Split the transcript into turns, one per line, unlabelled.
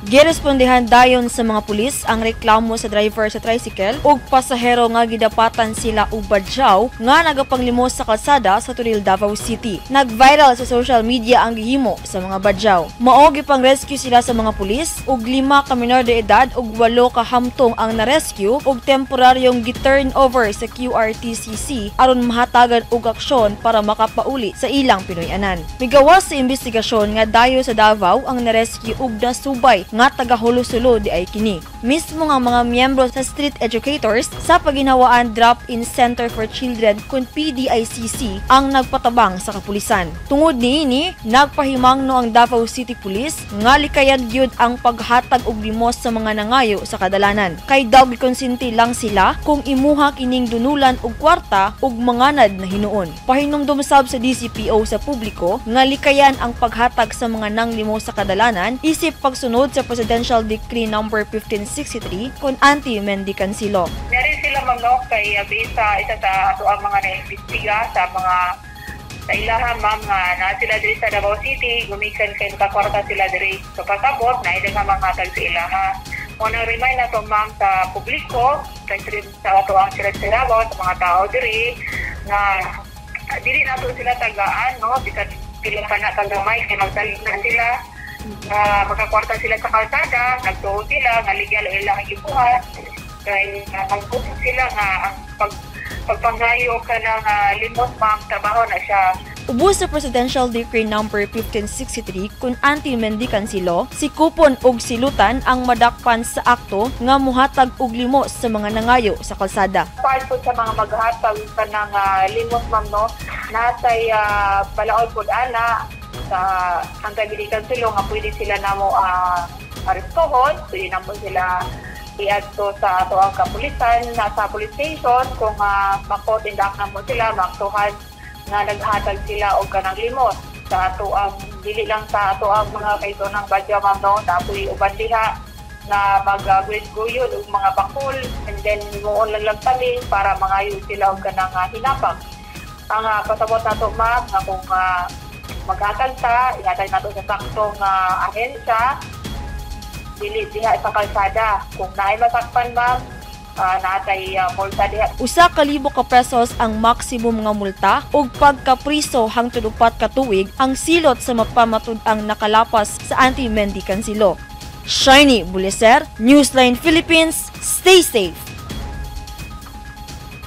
Girespondihan dayon sa mga pulis ang reklamo sa driver sa tricycle ug pasahero nga gidapatan sila og badyaw nga nagapanglimos sa kalsada sa Turil, Davao City. Nag-viral sa social media ang gihimo sa mga badyaw. Mao gipang-rescue sila sa mga pulis ug 5 ka minor de edad ug 8 ka hamtong ang na-rescue ug temporaryong gi-turn over sa QRTCC aron mahatagan og aksyon para makapauli sa ilang Pinoy-anan. Migawas sa investigasyon nga dayo sa Davao ang na-rescue ug nasubay nga taga-Hulo-Sulo di ay kini. Mismo nga mga miyembro sa street educators sa paginhawaan Drop-in Center for Children kun PDICC ang nagpatabang sa kapulisan. Tungod niini, nagpahimangno ang Davao City Police nga likayan gyud ang paghatag og limos sa mga nangayo sa kadalanan. Kay daw gikonsinti lang sila kung imuha kining dunulan og kwarta ug manganad na hinuon. Pahinumdum sab sa DCPO sa publiko nga likayan ang paghatag sa mga nanglimos sa kadalanan isip pagsunod sa Presidential Decree No. 1563 kon anti-mendicansilo.
Meron sila ma'am kay bisa isa sa ato ang mga naimbestiga sa mga sa ilaha ma'am nga na sila diri sa Davao City gumikan kay nakakwarta sila diri sa pasabot na ilang mga tag sa ilaha. Muna remind na to ma'am sa publiko kay sa ato ang sila sa Davao sa mga tao diri nga dili nato sila tagaan no bisan pila pa na tagamay kay magsalig na sila. Magkakwarta sila sa kalsada, nagtuon sila, nga legal ilang ibuhat. Dahil magpusin sila nga ang pagpanghayo ka ng limos ma'am, trabaho na siya.
Ubos sa Presidential Decree No. 1563 kung anti-mendicansilo, si kupon og silutan ang madakpan sa akto nga muhatag og limos sa mga nangayo sa kalsada.
Part po sa mga maghatag ka ng limos ma'am no, nasay balaod po ana sa anti-mendicansilo nga pwede sila namo arestohon, pwede namo sila iadto sa ato ang kapulisan nasa police station kung makotindak na mo sila maktuhan nga naghatag sila og kanang limos sa ato ang dili lang sa ato ang mga kaitonang badya ma'am no tapoy uban diha na mag-guyod og mga bakul and then muon lang tabi para mangayo sila og kanang hinapang. Ang pasabot nato ma'am nga kung maghatag ta ihatag nato sa saktong ahensya dili diha sa kalsada kung naay masakpan ma'am natay multa diha.
Usa ka libo ka pesos ang maximum nga multa ug pagkapriso hangtod 4 ka tuig ang silot sa mapamatud-ang nakalapas sa anti-mendicansilo. Shiny Buleser, Newsline Philippines, stay safe.